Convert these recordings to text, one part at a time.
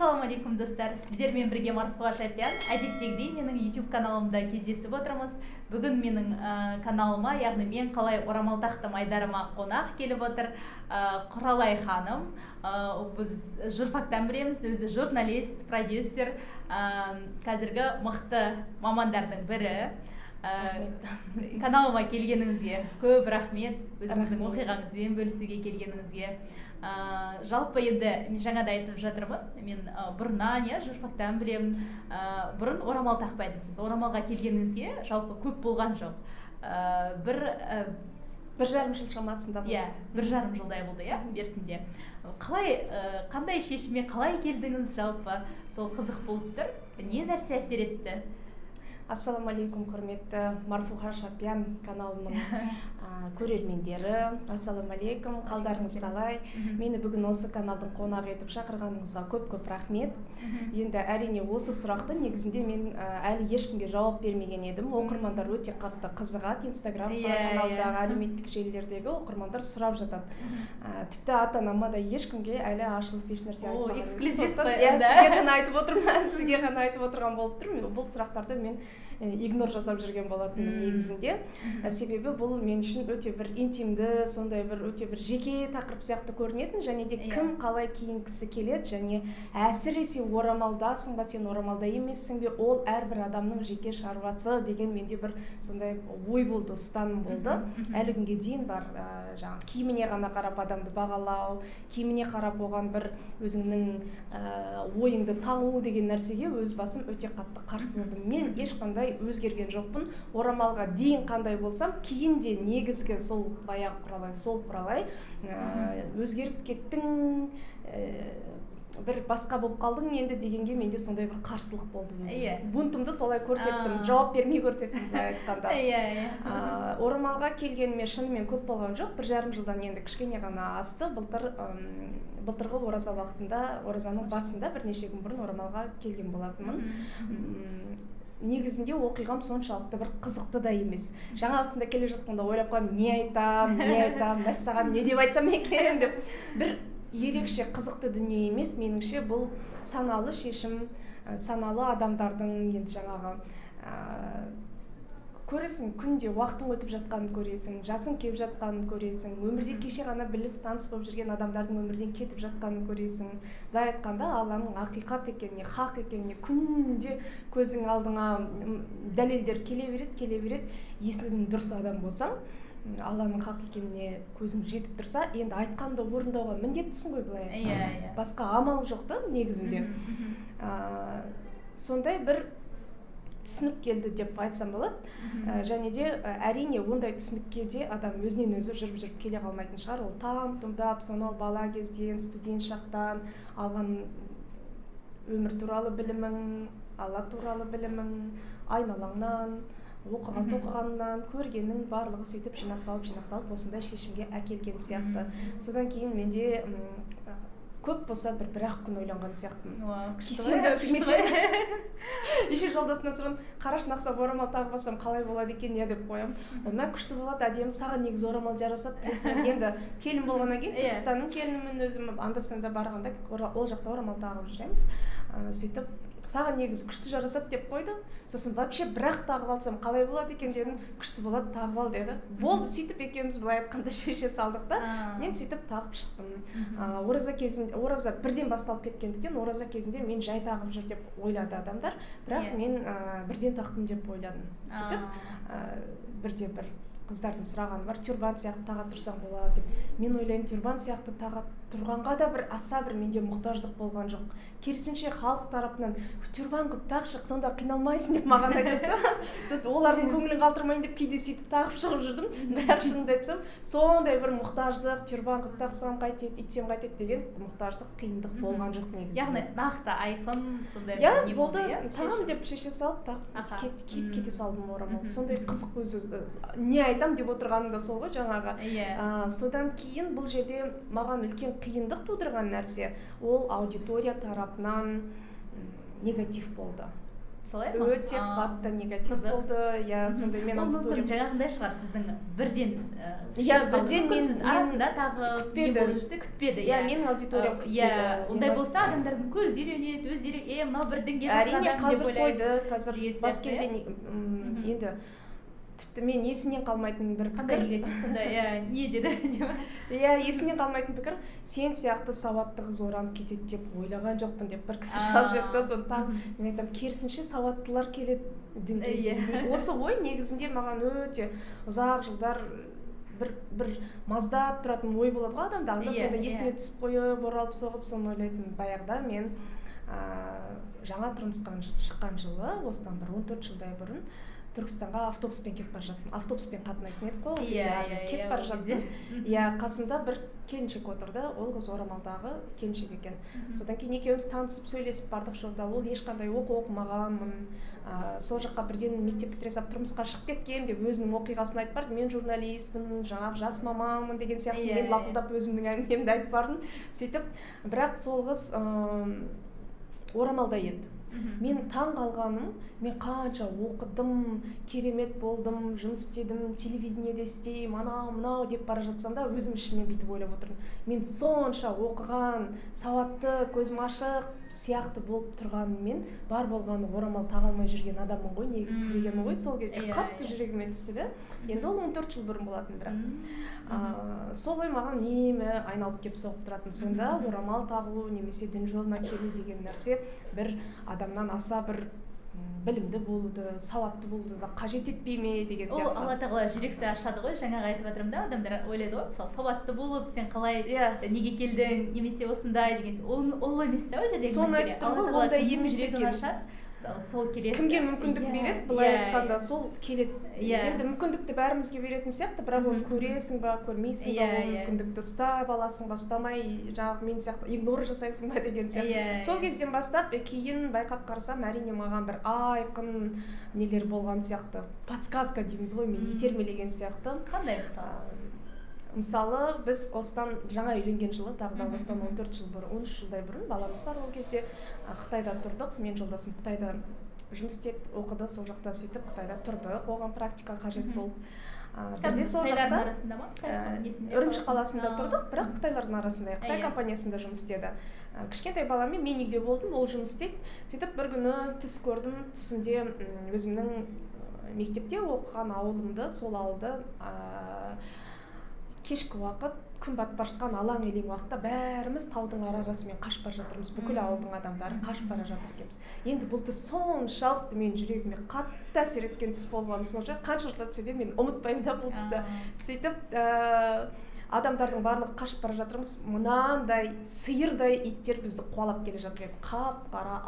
Ассалаумағалейкум достар, сіздермен бірге Марфуға Шапиян. Әдеттегідей менің YouTube каналымда кездесіп отырмыз. Бүгін менің каналыма, яғни мен қалай орамал тақтым айдарыма қонақ келіп отыр Құралай ханым. Біз журфактан білеміз, өзі журналист, продюсер, қазіргі мықты мамандардың бірі. Каналыма келгеніңізге көп рахмет, өзіңіздің оқиғаңызбен бөлісуге келгеніңізге. Жалпы енді жаңада айтып жатырмын, мен бұрыннан журфактан білемін, бұрын орамал тақпайдысыз. Орамалға келгеніңізге жалпы көп болған жоқ. Бір жарым жыл шамасында болды. Бір жарым жылдай болды, бертінде. Қандай шешімге қалай келдіңіз жалпы? Сол қызық болып тұр. Не нәрсе әсер етті? Ассалаумағалейкум, құрметті Марфуға Шапиян каналының көрермендері. Ассалаумағалейкум, қалдарыңыз қалай? Мені бүгін осы каналдың қонақ етіп шақырғаныңызға көп рахмет. Енді әрине осы сұрақты негізінде мен әлі ешкімге жауап бермеген едім. Оқырмандар өте қатты қызығады. Инстаграм каналдағы, әлеуметтік желілердегі оқырмандар сұрап жатады. Тіпті ата-анама да ешкімге әлі ашылып еш нәрсе айтпаған. Эксклюзив қой. Сізге ғана айтып отырмын, сізге ғана айтып отырған болып тұр. Бұл сұрақтарды мен игнор жасап жүрген болатынмын негізінде. Себебі бұл мен үшін өте бір интимді, сондай бір өте бір жеке тақырып сияқты көрінетін, және де кім қалай киінгісі келеді, және әсіресе орамалдасың ба, сен орамалда емессің бе, ол әрбір адамның жеке шаруасы деген менде бір сондай ой болды, ұстаным болды. Әлі күнге дейін бар, жаңағы киіміне ғана қарап адамды бағалау, киіміне қарап оған бір өзіңнің ойыңды таңу деген нәрсеге өз басым өте қатты қарсы болдым. Мен ешқандай өзгерген жоқпын. Орамалға дейін қандай болсам, кейін де негізгі сол баяғы Құралай өзгеріп кеттің, бір басқа болып қалдың енді дегенге менде сондай бір қарсылық болды өзім. Бунтымды солай көрсеттім, жауап бермей көрсеттім былай айтқанда. Орамалға келгеніме шынымен көп болған жоқ, бір жарым жылдан енді кішкене ғана асты. Былтырғы ораза уақытында, оразаның басында бірнеше күн бұрын орамалға келген болатынмын. Негізінде оқиғам соншалықты бір қызықты да емес. Жаңа осында келе жатқанда ойлап қалдым, не айтам, мәссаған не деп айтсам екен деп. Бір ерекше қызықты дүние емес, меніңше бұл саналы шешім, саналы адамдардың енді жаңағы көресің, күнде уақытың өтіп жатқанын көресің, жасың кеп жатқанын көресің, өмірде кеше ғана біліс таныс болып жүрген адамдардың өмірден кетіп жатқанын көресің. Былай айтқанда Алланың ақиқат екеніне, хақ екеніне күнде көзің алдыңа дәлелдер келе береді. Есігің дұрыс адам болсаң, Алланың хақ екеніне көзің жетіп тұрса, енді айтқанды орындауға міндеттісің ғой былай. Басқа амал жоқ та негізінде. Сондай бір түсінік келді деп айтсам болады. Және де әрине ондай түсінікке де адам өзінен өзі жүріп келе қалмайтын шығар. Ол там-тұмдап сонау бала кезден, студент шақтан алған өмір туралы білімің, Алла туралы білімің, айналаңнан, оқығаннан, көргенің барлығы сөйтіп жинақталып осындай шешімге әкелген сияқты. Содан кейін менде көп болса бір-ақ күн ойланған сияқтымын. Кисем бе, кимесем бе? Еше жолдасына сұрағам, қараш нақса орамал тағып қалай болады екен деп қоям. Онда күшті болады, әдемі, саған негізі орамал жарасады. Енді келін болғаннан кейін Түркістанның келінімін өзім анда-санда барғанда ол жақта орамал тағып жүреміз. Сөйтіп саған негізі күшті жарасады деп қойды. Сосын вообще бірақ тағып алсам қалай болады екен дедім. Күшті болады, тағып ал деді. Болды, сөйтіп екеуміз былай айтқанда шеше салдық та. Мен сөйтіп тағып шықтым. Ораза бірден басталып кеткендіктен, ораза кезінде мен жай тағып жүр деп ойлады адамдар. Бірақ мен бірден тақтым деп ойладым. Сөйтіп бірде бір қыздардың сұрағаны бар, тюрбан сияқты тағат тұрсаң болады деп. Мен ойлаймын, тюрбан сияқты тағат тұрғанға да бір аса бір менде мұқтаждық болған жоқ. Керісінше халық тарапынан тюрбан қып тақшы, сонда қиналмайсың деп маған айтады. Олардың көңілін қалдырмайын деп кейде сөйтіп тағып шығып жүрдім. Бірақ шынымды айтсам, сондай бір мұқтаждық, тюрбан қып тақсам қайтеді, үйтсем қайтеді деген мұқтаждық, қиындық болған жоқ негізінде. Яғни нақты айқын сондай не болды, тағам деп шеше салып киіп кете салдым орамалды. Сондай қызық өзі, не айтам деп отырғаным да сол ғой жаңағы. Содан кейін бұл жерде маған үлкен қиындық тудырған нәрсе, ол аудитория тарапынан негатив болды. солай ма? өте қатты негатив болды. Иә, сондай мен аудитория. Мүмкін жаңағындай шығар, сіздің бірден мен сіз арасында тағы не болып жүрсе күтпеді. Иә, менің аудиториям күтпеді. Ондай болса адамдардың көзі үйренеді, өздері мынау бір дінге жақын адам деп ойлайды. Әрине қазір қойды, қазір бас кезде енді тіпті мен есімнен қалмайтын бір пікір. Қандай негатив сонда, не деді? Иә, есімнен қалмайтын пікір, сен сияқты сауатты қыз оранып кетеді деп ойлаған жоқпын деп бір кісі жазып жатты. Сондықтан мен айтамын, керісінше сауаттылар келеді дінге. Осы ой негізінде маған өте ұзақ жылдар бір маздап тұратын ой болады ғой адамда. Анда-санда есіне түсіп қойып, оралып соғып, соны ойлайтын. Баяғыда мен жаңа тұрмысқа шыққан жылы, осыдан бір 14 жылдай бұрын Түркістанға автобуспен кетіп бара жаттым. Автобуспен қатынайтын едік қой, кетіп бара жаттым. Иә, қасымда бір келіншек отырды, ол қыз орамалдағы келіншек екен. Содан кейін екеуміз танысып сөйлесіп бардық жолда. Ол ешқандай оқымағанмын. Сол жаққа бірден мектеп бітіре салып тұрмысқа шығып кеткен деп өзінің оқиғасын айтып барды. Мен журналистпін, жаңағы жас маманмын деген сияқты мен лапылдап өзімнің әңгімемді айтып бардым. Сөйтіп, бірақ сол қыз орамалда еді. Мен таң қалғаным, мен қанша оқыдым, керемет болдым, жұмыс істедім, телевидениеде істеймін, анау-мынау деп бара жатсам да, өзім ішімнен бүйтіп ойлап отырмын. Мен сонша оқыған, сауатты, көзім ашық сияқты болып тұрғанымен, бар болғаны орамал таға алмай жүрген адаммын ғой, негізі деген ғой, сол кезде қатты жүрегіме түсті де. Енді ол 14 жыл бұрын болатын бірақ. Сол ой маған үнемі айналып келіп соғып тұратын. Сонда орамал тағу немесе дін жолына келу деген нәрсе бір адамнан аса бір білімді болуды, сауатты болуды да қажет етпей ме деген сияқты. Ол Алла тағала жүректі ашады ғой, жаңағы айтып жатырмын да, адамдар ойлайды ғой, мысалы сауатты болып, сен қалай неге келдің, немесе осындай деген. Ол емес та ол жердегі мәселе. Алла тағала ондай емес екен. Сол келеді. Кімге мүмкіндік береді, былай айтқанда сол келеді. Енді мүмкіндікті бәрімізге беретін сияқты, бірақ оны көресің ба, көрмейсің ба, мүмкіндікті ұстап аласың ба, ұстамай, жаңағы мен сияқты игнор жасайсың ба деген сияқты. Сол кезден бастап кейін байқап қарасам, әрине маған бір айқын нелер болған сияқты. Подсказка дейміз ғой, мен итермелеген сияқты. Қандай мысалы? Мысалы, біз осыдан жаңа үйленген жылы, тағы да осыдан 14 жыл бұрын, 13 жылдай бұрын баламыз бар, ол кезде Қытайда тұрдық. Мен жолдасым Қытайда жұмыс істеді, оқыды, сол жақта сөйтіп Қытайда тұрды. Оған практика қажет болып. Бірде сол жақта Үрімші қаласында тұрдық, бірақ қытайлардың арасында, Қытай компаниясында жұмыс істеді. Кішкентай баламен мен үйде болдым, ол жұмыс істейді. Сөйтіп бір күні түс көрдім, түсімде өзімнің мектепте оқыған ауылымды, сол ауылды кешкі уақыт, күн батып бара жатқан алаң елең уақытта бәріміз талдың арасымен қашып бара жатырмыз. Бүкіл ауылдың адамдары қашып бара жатыр екенбіз. Енді бұл түс соншалықты мен жүрегіме қатты әсер еткен түс болғаны сонша, қанша жыл өтсе де мен ұмытпаймын да бұл түсті. Сөйтіп адамдардың барлығы қашып бара жатырмыз. Мынандай сиырдай иттер бізді қуалап келе жатыр еді. Қап-қара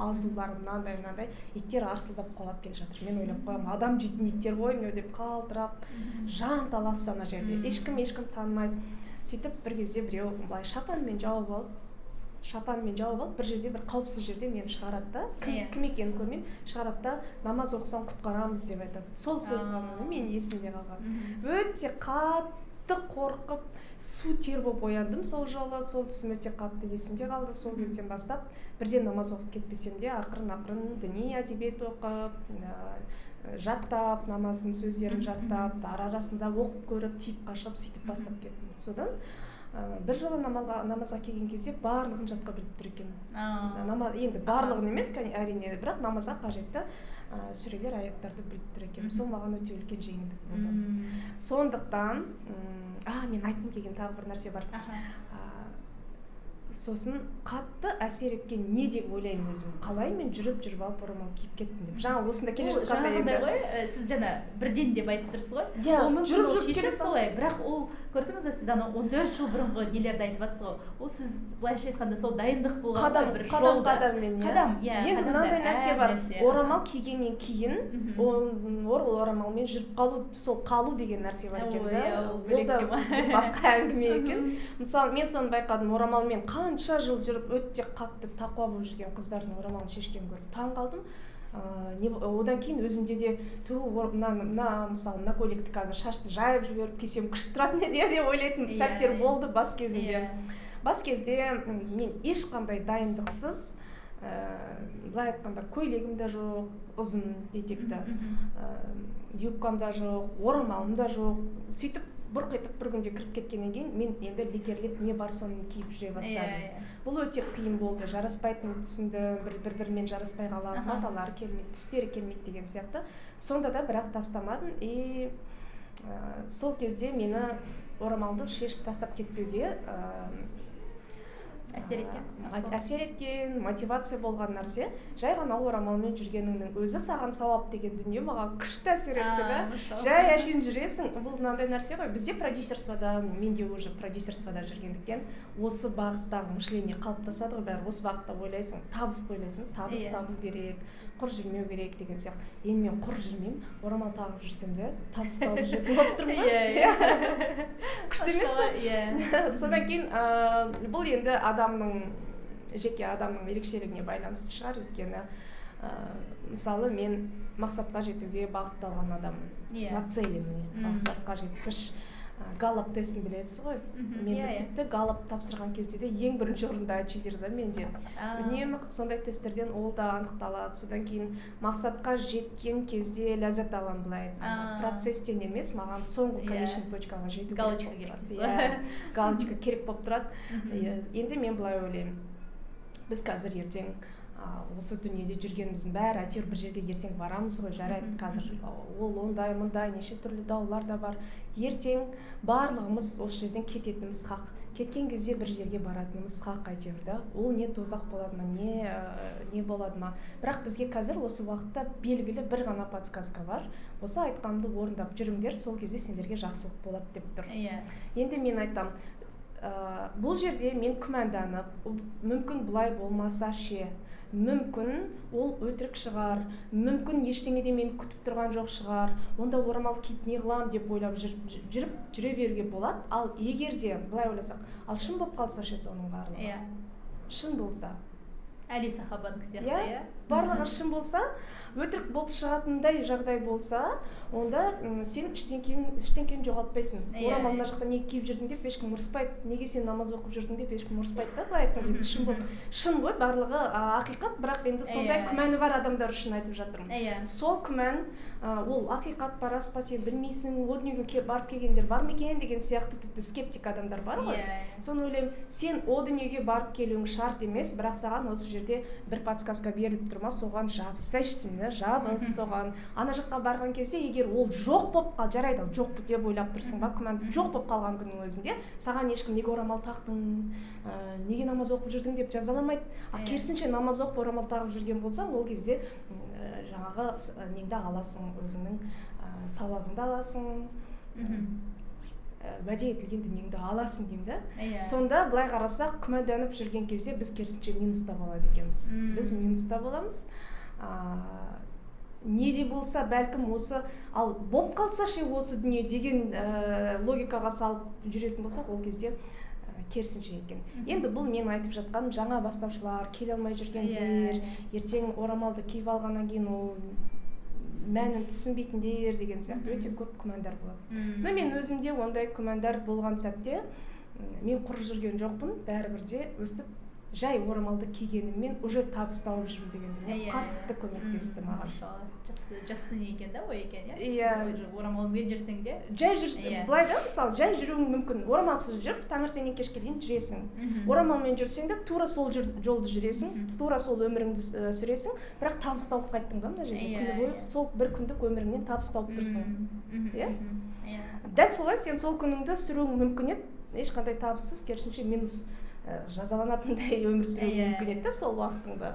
азулар мынандай иттер арсылдап қуалап келе жатыр. Мен ойлап қоямын, адам жейтін иттер ғой мынау деп қалтырап, жан таласты ана жерде. Ешкім танымайды. Сөйтіп бір кезде біреу былай шапанмен жауып алып, бір жерде бір қауіпсіз жерде мені шығарады да, кім екенін көрмеймін, шығарады да, намаз оқысаң құтқарамыз деп айтады. Сол сөз ғана мен есімде қалған. Өте қатты қорқып, су тер болып ояндым сол жолы, сол түсім өте қатты есімде қалды. Сол кезден бастап бірден намаз оқып кетпесем де ақырын діни әдебиет оқып, жаттап, намаздың сөздерін жаттап, арасында оқып көріп, тиіп қашып, сөйтіп бастап кеттім. Содан бір жолы намазға келген кезде барлығын жатқа біліп тұр екен. Енді барлығын емес, әрине, бірақ намазға қажетті сүрелер, аяттарды біліп тұр екен. Сол маған өте үлкен жеңілдік болды. Сондықтан, мен айтқым келген тағы бір нәрсе бар. Сосын қатты әсер еткен не деп ойлаймын өзім. Қалай мен жүріп алып орамал киіп кеттім деп. Жаңа осында келе жатқанда енді. Жаңағындай ғой, сіз жаңа бірден деп айтып тұрсыз ғой. Жүріп келе солай. Бірақ ол көрдіңіз бе, сіз ана 14 жыл бұрынғы нелерді айтып жатсыз ғой. Ол сіз былайша айтқанда сол дайындық болған бір жолда. Қадам. Енді мынандай нәрсе бар. Орамал кигеннен кейін, ол орамалмен жүріп қалу, сол қалу деген нәрсе бар екен да. Ол да басқа әңгіме екен. Мысалы, мен соны байқадым, орамалмен қанша жыл жүріп өте қатты тақуа болып жүрген қыздардың орамалын шешкен көріп таң қалдым. Одан кейін өзімде де мысалы мына көйлекті қазір шашты жайып жіберіп кисем күшті тұратын еді деп ойлайтын сәттер болды бас кезінде. Бас кезде мен ешқандай дайындықсыз былай айтқанда көйлегім де жоқ, ұзын етекті, юбкам да жоқ, орамалым да жоқ. Сөйтіп бұрқ етіп бір күнде кіріп кеткеннен кейін мен енді лекерлеп не бар соны киіп жүре бастадым. Бұл өте қиын болды, жараспайтынын түсіндім, бір-бірімен жараспай қалады, маталары келмейді, түстері келмейді деген сияқты. Сонда да бірақ тастамадым. И сол кезде мені орамалды шешіп тастап кетпеуге әсер еткен, мотивация болған нәрсе, жай ғана орамалмен жүргеніңнің өзі саған сауап деген дүние маған күшті әсер етті да. Жай әшейін жүресің, бұл мынандай нәрсе ғой. Бізде продюсерствода, мен де уже продюсерствода жүргендіктен осы бағыттағы мышление қалыптасады ғой, бәрі осы бағытта ойлайсың, табысты ойлайсың, табыс табу керек, құр жүрмеу керек деген сияқты. Енді мен құр жүрмеймін, орамал тағып жүрсем де табыс тауып жүретін болып тұрмын ғой. Күшті емес пе? Содан кейін бұл енді жеке адамның ерекшелігіне байланысты шығар, өйткені мысалы мен мақсатқа жетуге бағытталған адаммын, нацеленный, мақсатқа жеткіш. Галлап тестін білесіз ғой, мен тіпті Галлап тапсырған кезде де ең бірінші орында очевидно менде. Үнемі сондай тесттерден ол да анықталады. Содан кейін мақсатқа жеткен кезде ләззат аламын, былай процесстен емес, маған соңғы конечный точкаға жету галочка керек болып тұрады. Енді мен былай ойлаймын, біз қазір ертең осы дүниеде жүргеніміздің бәрі әйтеуір бір жерге ертең барамыз ғой, жарайды, қазір ол ондай мұндай неше түрлі даулар да бар. Ертең барлығымыз осы жерден кететініміз хақ. Кеткен кезде бір жерге баратынымыз хақ әйтеуір да. Ол не тозақ болады ма, не болады ма. Бірақ бізге қазір осы уақытта белгілі бір ғана подсказка бар. Осы айтқанымды орындап жүріңдер, сол кезде сендерге жақсылық болады деп тұр. Енді мен айтам, бұл жерде мен күмәнданып, мүмкін бұлай болмаса ше, мүмкін ол өтірік шығар, мүмкін ештеңеде мені күтіп тұрған жоқ шығар, онда орамал киіп не қылам деп ойлап жүре беруге болады. Ал егер де былай ойласақ, ал шын болып қалса ше соның барлығы, шын болса, Әли сахабаның сияқты, барлығы шын болса, өтірік болып шығатындай жағдай болса, онда сен ештеңкені жоғалтпайсың. Орамал мына жақта неге киіп жүрдің деп ешкім ұрыспайды, неге сен намаз оқып жүрдің деп ешкім ұрыспайды да, былай айтқанда. Шын ғой, барлығы ақиқат, бірақ енді сондай күмәні бар адамдар үшін айтып жатырмын. Сол күмән, ол ақиқат па, рас па, сен білмейсің, о дүниеге барып келгендер бар ма екен деген сияқты тіпті скептик адамдар бар ғой. Соны ойлаймын, сен о дүниеге барып келуің шарт емес, бірақ саған осы жерде бір подсказка беріліп тұрма, соған жабысайшы деймін, жабыс соған. Ана жаққа барған кезде, егер ол жоқ болып қал, жарайды, жоқ деп ойлап тұрсың ба, күмән жоқ болып қалған күннің өзінде, саған ешкім неге орамал тақтың, неге намаз оқып жүрдің деп жазаламайды. Керісінше намаз оқып орамал тағып жүрген болсаң, ол кезде жаңағы неңді аласың, өзіңнің сауабыңды аласың, уәде етілген дүниеңді аласың деймін да. Сонда былай қарасақ, күмәнданып жүрген кезде біз керісінше минуста болады екенбіз. Біз минуста боламыз. Не де болса, бәлкім осы, ал болып қалса ше осы дүние деген логикаға салып жүретін болсақ, ол кезде керісінше екен. Енді бұл мен айтып жатқан жаңа бастаушылар, келе алмай жүргендер, ертең орамалды киіп алғаннан кейін ол мәнін түсінбейтіндер деген сияқты өте көп күмәндар болады. Но мен өзімде ондай күмәндар болған сәтте мен құр жүрген жоқпын, бәрібір де өстіп жай орамалды кигеніммен уже табыс тауып жүрмін деген қатты көмектесті маған. Жақсы не екен да, ой екен, орамалмен жүрсең де? Жай жүрсең, былай да, мысалы, жай жүруің мүмкін. Орамалсыз жүр, таңертеңнен кешке дейін жүресің. Орамалмен жүрсең де тура сол жолды жүресің, тура сол өміріңді сүресің, бірақ табыс тауып қайттың да мына жерге. Күні бойы сол бір күндік өміріңнен табыс тауып тұрсың. Дәл солай сен сол күніңді сүруің мүмкін еді, ешқандай табыссыз, керісінше минус жазаланатындай өмір сүруің мүмкін еді сол уақытыңда.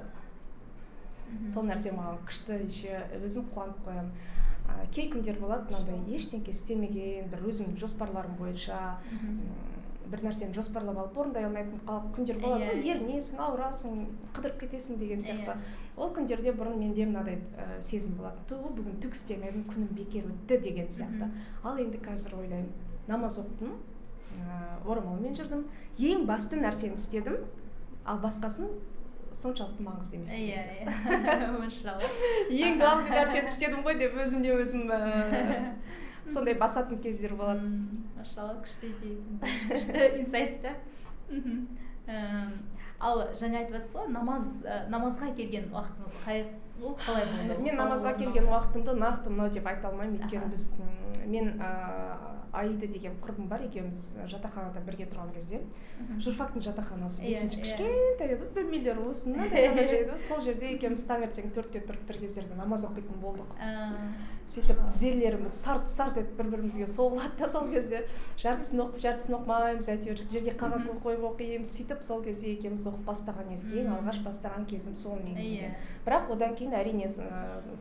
Сол нәрсе маған күшті, өзім қуанып қоямын. Кей күндер болады, мынандай ештеңке істемеген, бір өзімнің жоспарларым бойынша бір нәрсені жоспарлап алып орындай алмайтын күндер болады ғой, ерінесің, ауырасың, қыдырып кетесің деген сияқты. Ол күндерде бұрын менде мынадай сезім болады, бүгін түк істемедім, күнім бекер өтті деген сияқты. Ал енді қазір ойлаймын, намаз оқыдым, орамалмен жүрдім, ең басты нәрсені істедім, ал басқасын соншалықты маңызды емес. Машалла. Ең главный нәрсені істедім ғой деп өзімде өзім сондай басатын кездер болады. Машалла, күшті идея, күшті инсайт та. Ал жаңа айтып жатсыз ғой, намазға келген уақытыңыз ол қалай болды? Мен намазға келген уақытымды нақты мынау деп айта алмаймын, өйткені мен Аида деген құрбым бар, екеуміз жатақханада бірге тұрған кезде, журфактың жатақханасы 5-ші кішкентай еді, бөлмелері осы мынадай ғана еді, сол жерде екеуміз таңертең 4-те тұрып бір кездерде намаз оқитын болдық. Сөйтіп тізелеріміз сарт етіп бір-бірімізге соғылады да, сол кезде жартысын оқып, жартысын оқымаймыз, әйтеуір жерге қағаз қойып оқимыз, сөйтіп сол кезде екеуміз оқып бастаған едік. Ең алғаш бастаған кезім сол негізінде. Бірақ одан кейін әрине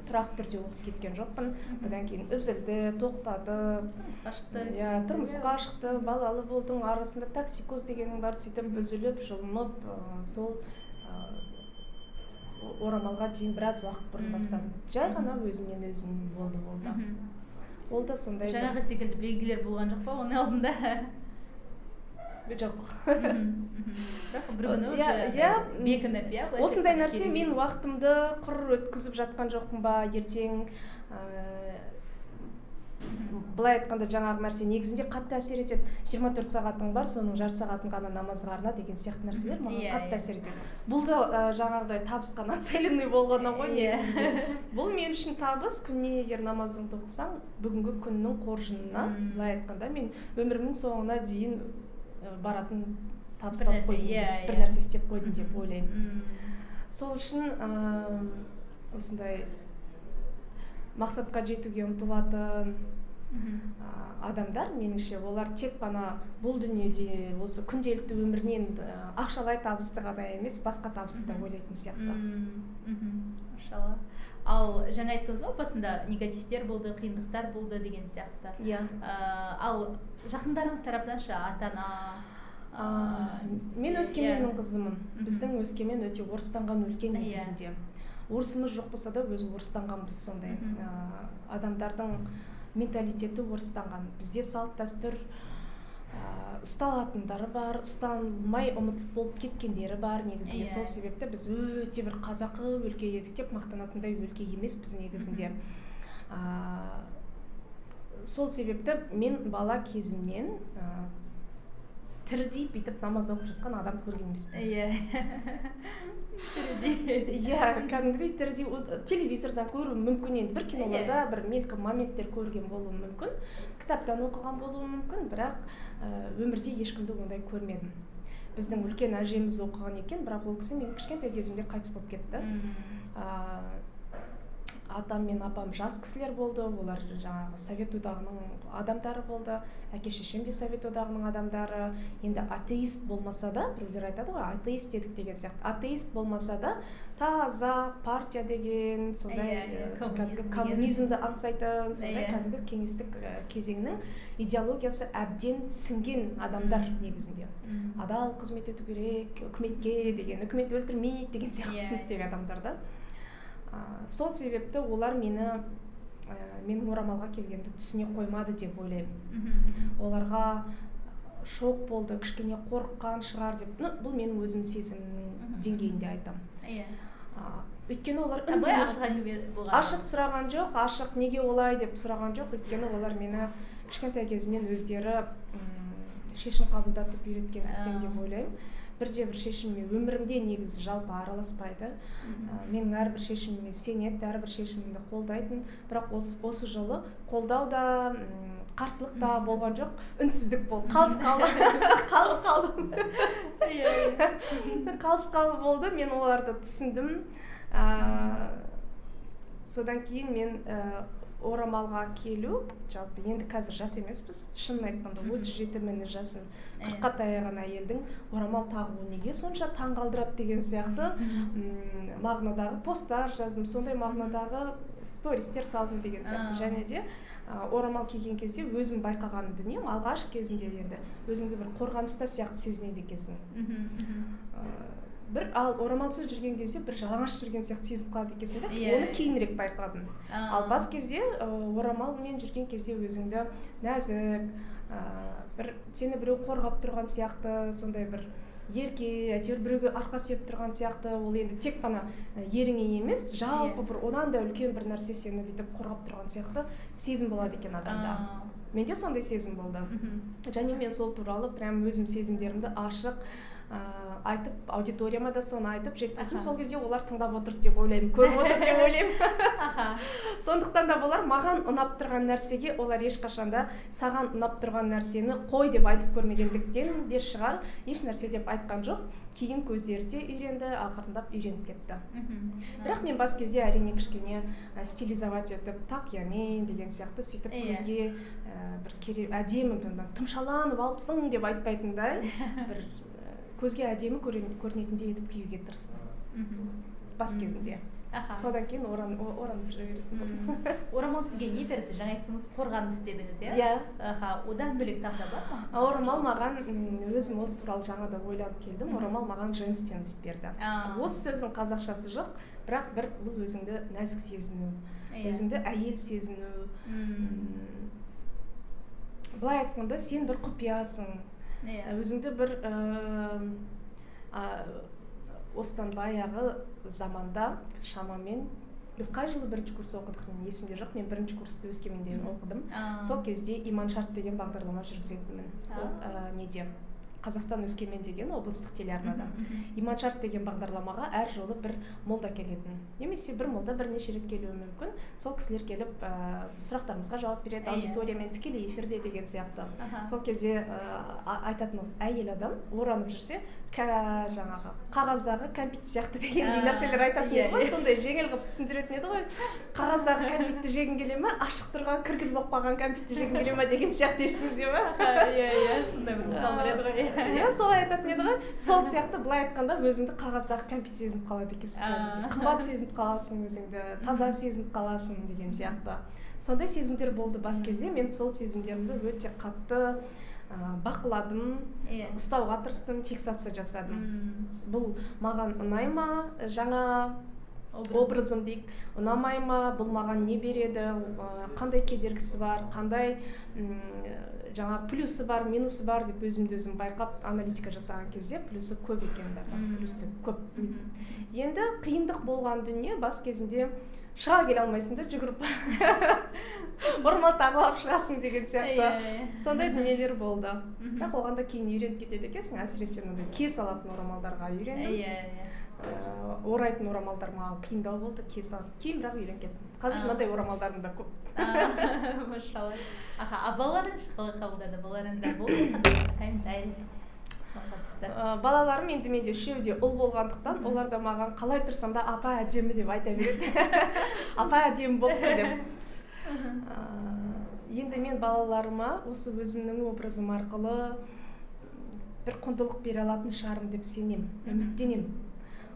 тұрақты түрде оқып кеткен жоқпын. Одан кейін үзілді, тоқтады, тұрмысқа шықты, балалы болдым, арасында токсикоз дегенің бар, сөйтіп үзіліп, жылынып, сол орамалға дейін біраз уақыт бұрын бастадым. Жай ғана өзімнен өзім болды. Ол да сондай. Жаңағы секілді белгілер болған жоқ па оның алдында? Жоқ. Бірақ бір күні бекініп, осындай нәрсе мен уақытымды құр өткізіп жатқан жоқпын ба, ертең былай айтқанда жаңағы нәрсе негізінде қатты әсер етеді. 24 сағатың бар, соның жарты сағатын ғана намазға арна деген сияқты нәрселер маған қатты әсер етеді. Бұл да жаңағыдай табысқа нацеленный болғаннан ғой негізінде. Бұл мен үшін табыс. Күніне егер намазыңды оқысаң, бүгінгі күннің қоржынына, былай айтқанда мен өмірімнің соңына дейін баратын табыстап қойдым, бір нәрсе істеп қойдым деп ойлаймын. Сол үшін осындай мақсатқа жетуге ұмтылатын адамдар, меніңше, олар тек қана бұл дүниеде осы күнделікті өмірінен ақшалай табысты ғана емес, басқа табысты да ойлайтын сияқты. Машалла. Ал жаңа айттыңыз ғой, басында негативтер болды, қиындықтар болды деген сияқты. Ал жақындарыңыз тарапынан ше, ата-ана? Мен Өскеменнің қызымын. Біздің Өскемен өте орыстанған өлке негізінде. Орысымыз жоқ болса да өзі орыстанғанбыз, сондай. Адамдардың менталитеті орыстанған. Бізде салт дәстүр ұсталатындары бар, ұсталмай ұмытылып болып кеткендері бар негізінде. Сол себепті біз өте бір қазақы өлке едік деп мақтанатындай өлке емес біз негізінде. Сол себепті мен бала кезімнен тірідей бүйтіп намаз оқып жатқан адам көрген емеспін. Кәдімгідей тірідей телевизордан көруім мүмкін, енді бір киноларда бір мелком моменттер көрген болуым мүмкін, кітаптан оқыған болуым мүмкін, бірақ өмірде ешкімді ондай көрмедім. Біздің үлкен әжеміз оқыған екен, бірақ ол кісі мен кішкентай кезімде қайтыс болып кетті. Атам мен апам жас кісілер болды, олар жаңағы Совет одағының адамдары болды, әке-шешем де Совет одағының адамдары. Енді атеист болмаса да, біреулер айтады ғой, атеист едік деген сияқты. Атеист болмаса да, таза партия деген, сондай коммунизмді аңсайтын, сондай кәдімгі кеңестік кезеңнің идеологиясы әбден сіңген адамдар негізінде. Адал қызмет ету керек, үкіметке деген, үкімет өлтірмейді деген сияқты түсініктегі адамдар да. Сол себепті олар менің орамалға келгенді түсіне қоймады деп ойлаймын. Оларға шок болды, кішкене қорыққан шығар деп. Бұл менің өзім сезімнің деңгейінде айтам. Өйткені олар ашық сұраған жоқ, ашық неге олай деп сұраған жоқ. Өйткені олар мені кішкентай кезімнен өздері шешім қабылдатып үйреткендіктен деп ойлаймын. Бірде-бір шешіміме өмірімде негізі жалпы араласпайды. Менің әрбір шешіміме сенеді, әрбір шешімімді қолдайтын. Бірақ осы жолы қолдау да, қарсылық та болған жоқ, үнсіздік болды. Қалыс қалып болды. Мен оларды түсіндім. Содан кейін мен орамалға келу, жалпы енді қазір жас емеспіз, шынын айтқанда 37 мені жасым, 40-қа таяған әйелдің орамал тағуы неге сонша таңғалдырады деген сияқты мағынадағы посттар жаздым, сондай мағынадағы стористер салдым деген сияқты. Және де орамал киген кезде өзім байқаған дүнием, алғаш кезінде енді өзіңді бір қорғаныста сияқты сезінеді екенсің. Ал орамалсыз жүрген кезде бір жалаңаш жүрген сияқты сезіп қалады екенсің да, оны кейінірек байқадым. Ал бас кезде орамалмен жүрген кезде өзіңді нәзік, сені біреу қорғап тұрған сияқты, сондай бір ерке, әйтеуір біреуге арқа сүйеп тұрған сияқты. Ол енді тек қана еріңе емес, жалпы бір одан да үлкен бір нәрсе сені бүйтіп қорғап тұрған сияқты сезім болады екен адамда. Менде сондай сезім болды. Және мен сол туралы прям өзім сезімдерімді ашық айтып, аудиторияма да соны айтып жеткіздім. Сол кезде олар тыңдап отыр деп ойлаймын, көріп отыр деп ойлаймын. Сондықтан да болар, маған ұнап тұрған нәрсеге олар ешқашанда саған ұнап тұрған нәрсені қой деп айтып көрмегендіктен де шығар, еш нәрсе деп айтқан жоқ. Кейін көздері де үйренді, ақырындап үйреніп кетті. Бірақ мен бас кезде әрине кішкене стилизовать етіп, тақиямен деген сияқты сөйтіп көзге бір әдемі тұмшаланып алыпсың деп айтпайтындай, бір көзге әдемі көрінетіндей етіп киюге тырыстым бас кезінде. Содан кейін оранып жүре бердім. Орамал сізге не берді? Жаңа айттыңыз, қорғаныс дедіңіз, иә? Иә. Одан бөлек тағы да бар ма? Орамал маған, өзім осы туралы жаңа да ойланып келдім, орамал маған женственность берді. Осы сөздің қазақшасы жоқ, бірақ бұл өзіңді нәзік сезіну, өзіңді әйел сезіну. Былай айтқанда, сен бір құпиясың, өзіңді бір осыдан баяғы заманда шамамен біз қай жылы бірінші курс оқыдық, мен есімде жоқ, мен бірінші курсты Өскеменде оқыдым. Сол кезде Иманшарт деген бағдарлама жүргізетінмін. Неде? Қазақстан Өскемен деген облыстық телеарнада. Иманшарт деген бағдарламаға әр жолы бір молда келетін. Немесе бір молда бірнеше рет келуі мүмкін. Сол кісілер келіп, сұрақтарымызға жауап береді, аудиториямен тікелей эфирде деген сияқты. Сол кезде айтатынымыз, әйел адам оранып жүрсе, жаңағы қағаздағы кәмпит сияқты деген нәрселер айтатын еді ғой, сондай жеңіл қылып түсіндіретін еді ғой. Қағаздағы кәмпитті жегің келе ме, ашық тұрған кіргіл болып қалған кәмпитті жегің келе ме деген сияқты есіңізде ме? Иә, сондай бір мысал береді ғой. Иә, солай айтатын еді ғой. Сол сияқты былай айтқанда өзіңді қағаздағы кәмпит сезініп қалады екенсің. Қымбат сезініп қаласың өзіңді, таза сезініп қаласың деген сияқты. Сондай сезімдер болды бас кезде. Мен сол сезімдерімді өте қатты бақыладым, ұстауға тырыстым, фиксация жасадым. Бұл маған ұнай ма, жаңа образым дейік, ұнамай ма, бұл маған не береді, қандай кедергісі бар, қандай жаңа плюсы бар, минусы бар деп өзімді өзім байқап аналитика жасаған кезде плюсы көп екен байқап, плюсы көп. Енді қиындық болған дүние бас кезінде шыға келе алмайсың да, жүгіріп орамал тағып алып шығасың деген сияқты. Сондай дүниелер болды. Бірақ оған да кейін үйреніп кетеді екенсің, әсіресе мындай кие салатын орамалдарға үйрендім. Орайтын орамалдар маған қиындау болды, кие салатын. Кейін бірақ үйреніп кеттім. Қазір мынандай орамалдарым да көп. Машалла. Балаларыңыз қалай қабылдады? Балаларыңыздар болды? Балаларым енді менде үшеуде ұл болғандықтан, олар да маған қалай тұрсам да апа әдемі деп айта береді. Апа әдемі болып тұр деп. Енді мен балаларыма осы өзімнің образым арқылы бір құндылық бере алатын шығармын деп сенем, үміттенем.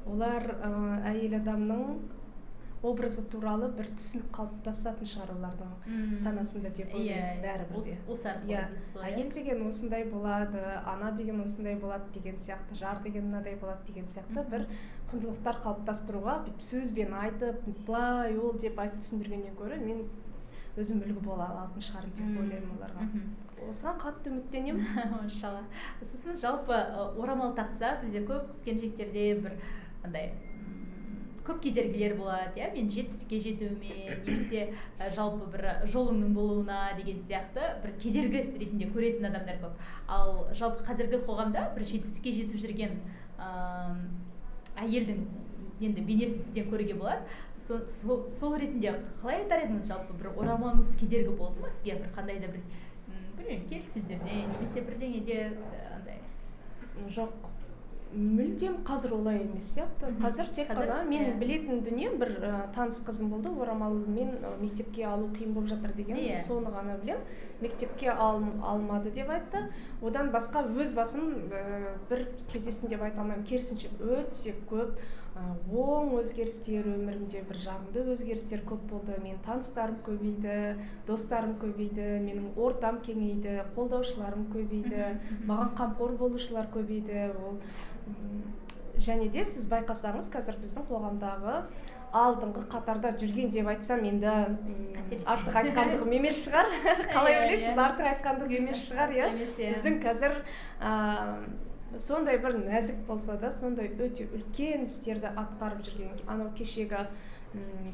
Олар әйел адамның образы туралы бір түсінік қалыптасатын шығар олардың санасында деп ойлаймын, бәрібірде. Әйел деген осындай болады, ана деген осындай болады деген сияқты, жар деген мынадай болады деген сияқты бір құндылықтар қалыптастыруға сөзбен айтып, былай ол деп айтып түсіндіргеннен гөрі мен өзім үлгі бола алатын шығармын деп ойлаймын оларға. Осыған қатты үміттенемін. Машалла. Сосын жалпы орамал тақса бізде көп қыз-келіншектерде бір андай көп кедергілер болады, мен жетістікке жетуіме, немесе жалпы бір жолыңның болуына деген сияқты бір кедергі ретінде көретін адамдар көп. Ал жалпы қазіргі қоғамда бір жетістікке жетіп жүрген әйелдің енді бейнесін сізден көруге болады. Сол ретінде қалай айтар едіңіз, жалпы бір орамалыңыз кедергі болды ма сізге, бір қандай да бір келіссөздерде немесе бірдеңеде андай? Жоқ. Мүлдем қазір олай емес сияқты. Қазір тек қана мен білетін дүнием, бір таныс қызым болды, орамалмен мектепке алу қиын болып жатыр деген, соны ғана білем. Мектепке алмады деп айтты. Одан басқа өз басым бір кездесін деп айта алмаймын, керісінше өте көп оң өзгерістер, өмірімде бір жағымды өзгерістер көп болды. Мен таныстарым көбейді, достарым көбейді, менің ортам кеңейді, қолдаушыларым көбейді, маған қамқор болушылар көбейді. Және де сіз байқасаңыз, қазір біздің қоғамдағы алдыңғы қатарда жүрген деп айтсам, енді артық айтқандығым емес шығар. Қалай ойлайсыз, артық айтқандық емес шығар, иә? Біздің қазір сондай бір нәзік болса да, сондай өте үлкен істерді атқарып жүрген, анау кешегі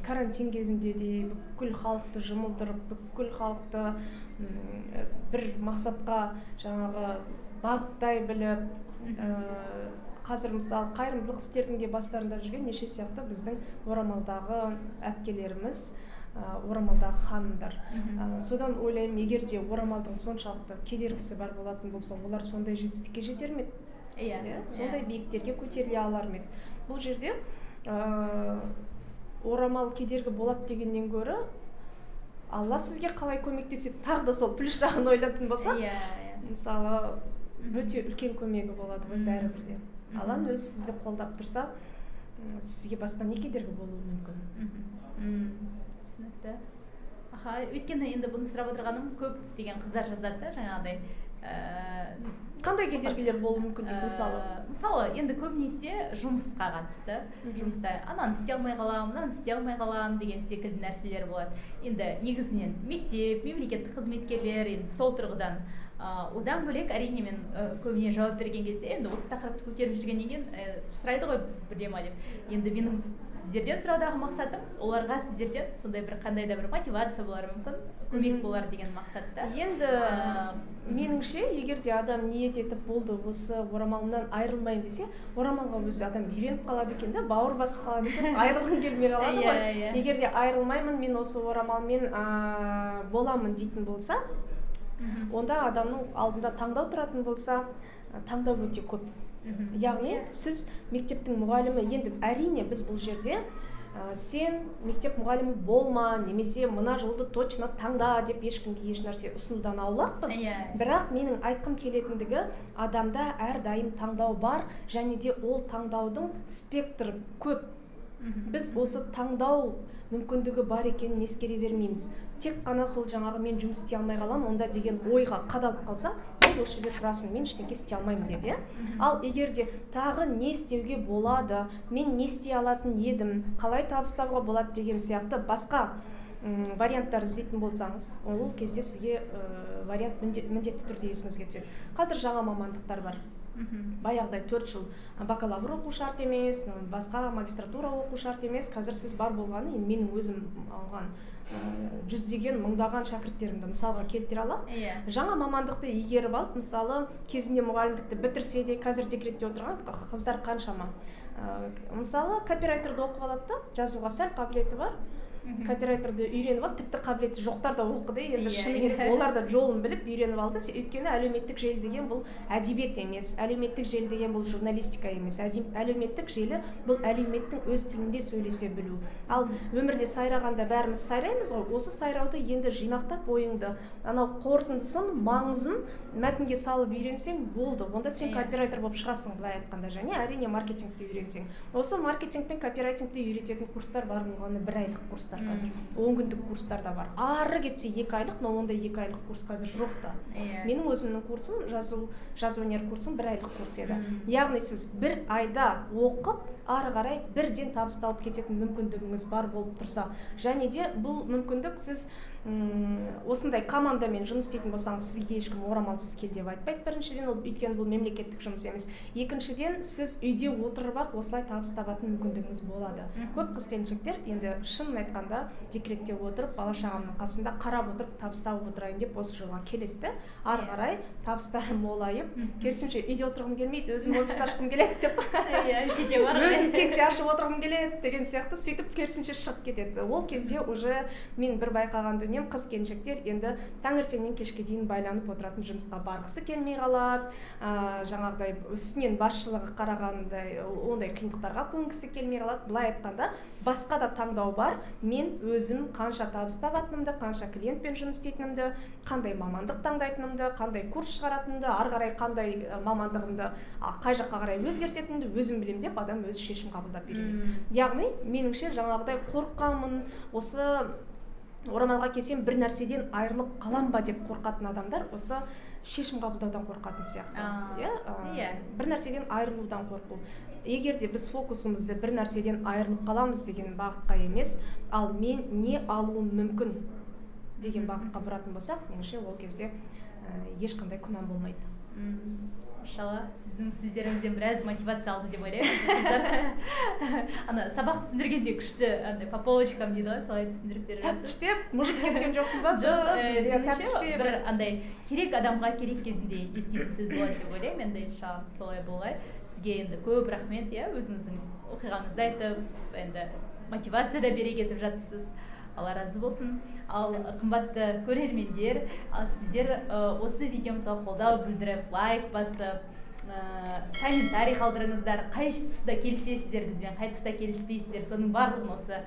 карантин кезінде де бүкіл халықты жұмылдырып, бүкіл халықты бір мақсатқа жаңағы бағыттай біліп, қазір мысалы қайырымдылық істердің де бастарында жүрген неше сияқты біздің орамалдағы әпкелеріміз, орамалдағы ханымдар. Содан ойлаймын, егер де орамалдың соншалықты кедергісі бар болатын болса, олар сондай жетістікке жетер ме еді? Сондай биіктерге көтеріле алар ма еді? Бұл жерде орамал кедергі болады дегеннен гөрі, Алла сізге қалай көмектеседі, тағы да сол плюс жағын ойлайтын болса, мысалы өте үлкен көмегі болады ғой бәрібір де. Алланың өзі сізді қолдап тұрса, сізге басқа не кедергі болуы мүмкін. Түсінікті. Өйткені енді бұны сұрап отырғаным, көп деген қыздар жазады да, жаңағыдай. Қандай кедергілер болуы мүмкін дейді мысалы? Мысалы, енді көбінесе жұмысқа қатысты. Жұмыста ананы істей алмай қалам, мынаны істей алмай қалам деген секілді нәрселер болады. Енді негізінен мектеп, мемлекеттік қызметкерлер, енді сол тұрғыдан. Одан бөлек, әрине мен көбіне жауап берген кезде, енді осы тақырыпты көтеріп жүргеннен кейін сұрайды ғой бірде ма деп. Енді менің сіздерден сұраудағы мақсатым, оларға сіздерден сондай бір қандай да бір мотивация болар мүмкін, көмек болар деген мақсатта. Енді меніңше, егер де адам ниет етіп болды осы орамалымнан айырылмайын десе, орамалға өзі адам үйреніп қалады екен да, бауыр басып қалады екен, айырылғым келмей қалады ғой. Егер де айырылмаймын, мен осы орамалмен боламын дейтін болса, онда адамның алдында таңдау тұратын болса, таңдау өте көп. Яғни сіз мектептің мұғалімі, енді әрине біз бұл жерде сен мектеп мұғалімі болма, немесе мына жолды точно таңда деп ешкімге еш нәрсе ұсынудан аулақпыз. Бірақ менің айтқым келетіндігі, адамда әрдайым таңдау бар, және де ол таңдаудың спектрі көп. Біз осы таңдау мүмкіндігі бар екенін ескере бермейміз. Тек қана сол жаңағы мен жұмыс істей алмай қалам, онда деген ойға қадалып қалса, ол осы жерде тұрасың, мен ештеңе істей алмаймын деп, Ал егер де тағы не істеуге болады, мен не істей алатын едім, қалай табыстауға болады деген сияқты басқа варианттар іздейтін болсаңыз, ол кезде сізге вариант міндетті түрде есіңізге түседі. Қазір жаңа мамандықтар бар. Баяғыдай 4 жыл бакалавр оқу шарт емес, басқа магистратура оқу шарт емес. Қазір сіз бар болғаны, менің өзім алған жүздеген, мыңдаған шәкірттерімді мысалға келтіре аламын. Жаңа мамандықты игеріп алып, мысалы кезінде мұғалімдікті бітірсе де, қазір декретте отырған қыздар қаншама. Мысалы копирайтерді оқып алады да, жазуға сәл қабілеті бар. Копирайтерді үйреніп алды, тіпті қабілеті жоқтар да оқыды, енді шыны керек, олар да жолын біліп үйреніп алды. Өйткені әлеуметтік желі деген бұл әдебиет емес, әлеуметтік желі деген бұл журналистика емес, әлеуметтік желі бұл әлеуметтің өз тілінде сөйлесе білу. Ал өмірде сайрағанда бәріміз сайраймыз ғой, осы сайрауды енді жинақтап ойыңды, анау қорытындысын, маңызын мәтінге салып үйренсең болды. Онда сен копирайтер болып шығасың, былай айтқанда, және әрине маркетингті үйренсең. Осы маркетинг пен копирайтингті үйрететін курстар бар болғаны 1 айлық курстар. Қазір 10 күндік курстар да бар. Ары кетсе 2 айлық, но ондай 2 айлық курс қазір жоқ та. Менің өзімнің курсым, жазу өнер курсым 1 айлық курс еді. Яғни сіз 1 айда оқып, ары қарай бірден табыс тауып кететін мүмкіндігіңіз бар болып тұрса, және де бұл мүмкіндік сіз осындай командамен жұмыс істейтін болсаңыз, сізге ешкім орамалсыз кел деп айтпайды. Біріншіден, ол өйткені бұл мемлекеттік жұмыс емес. Екіншіден, сіз үйде отырып ақ осылай табыс табатын мүмкіндігіңіз болады. Көп қыз-келіншектер енді шынын айтқанда декретте отырып, бала-шағамның қасында қарап отырып, табыс тауып отырайын деп осы жолға келеді. Ары қарай табыстары молайып, керісінше үйде отырғым келмейді, өзім офис ашқым келеді деп. Өзім кеңсе ашып отырғым келеді деген сияқты сөйтіп керісінше шығып кетеді. Ол кезде уже мен бір байқаған дүнием, қыз-келіншектер енді таңертеңнен кешке дейін байланып отыратын жұмысқа барғысы келмей қалады. Жаңағыдай үстінен басшылығы қарағандай ондай қиындықтарға көнгісі келмей қалады. Былай айтқанда, басқа да таңдау бар. Мен өзім қанша табыс табатынымды, қанша клиентпен жұмыс істейтінімді, қандай мамандық таңдайтынымды, қандай курс шығаратынымды, ары қарай қандай мамандығымды қай жаққа қарай өзгертетінімді өзім білемін деп адам өзі шешім қабылдап үйренеді. Яғни меніңше жаңағыдай қорқамын, осы орамалға келсем бір нәрседен айырылып қалам ба деп қорқатын адамдар осы шешім қабылдаудан қорқатын сияқты. Бір нәрседен айырылудан қорқу. Егер де біз фокусымызды бір нәрседен айырылып қаламыз деген бағытқа емес, ал мен не алуым мүмкін деген бағытқа бұратын болсақ, меніңше ол кезде ешқандай күмән болмайды. Машалла, сіздің сөздеріңізден біраз мотивация алды деп ойлаймын. Ана сабақ түсіндіргенде күшті андай по полочкам дейді ғой, солай түсіндіріп беріп жатсыз. Тәптіштеп мұжып кеткен жоқпын ба? Жоқ, бір андай керек адамға керек кезінде еститін сөз болады деп ойлаймын. Енді иншалла солай болғай. Сізге енді көп рахмет, иә, өзіңіздің оқиғаңызды айтып, енді мотивация да бере кетіп жатсыз. Алла разы болсын. Ал қымбатты көрермендер, сіздер осы видеомызға қолдау білдіріп, лайк басып, комментарий қалдырыңыздар. Қай тұста келісесіздер бізбен, қай тұста келіспейсіздер, соның барлығын осы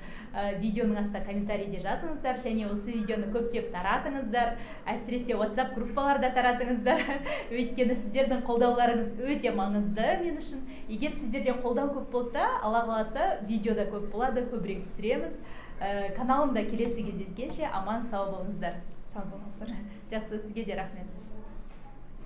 видеоның астына комментарийде жазыңыздар, және осы видеоны көптеп таратыңыздар, әсіресе WhatsApp группаларда таратыңыздар. Өйткені сіздердің қолдауларыңыз өте маңызды мен үшін. Егер сіздерден қолдау көп болса, Алла қаласа видеода көп болады, көбірек түсіреміз. Каналымда келесі кездескенше аман сау болыңыздар. Сау болыңыздар. Жақсы, сізге де рахмет.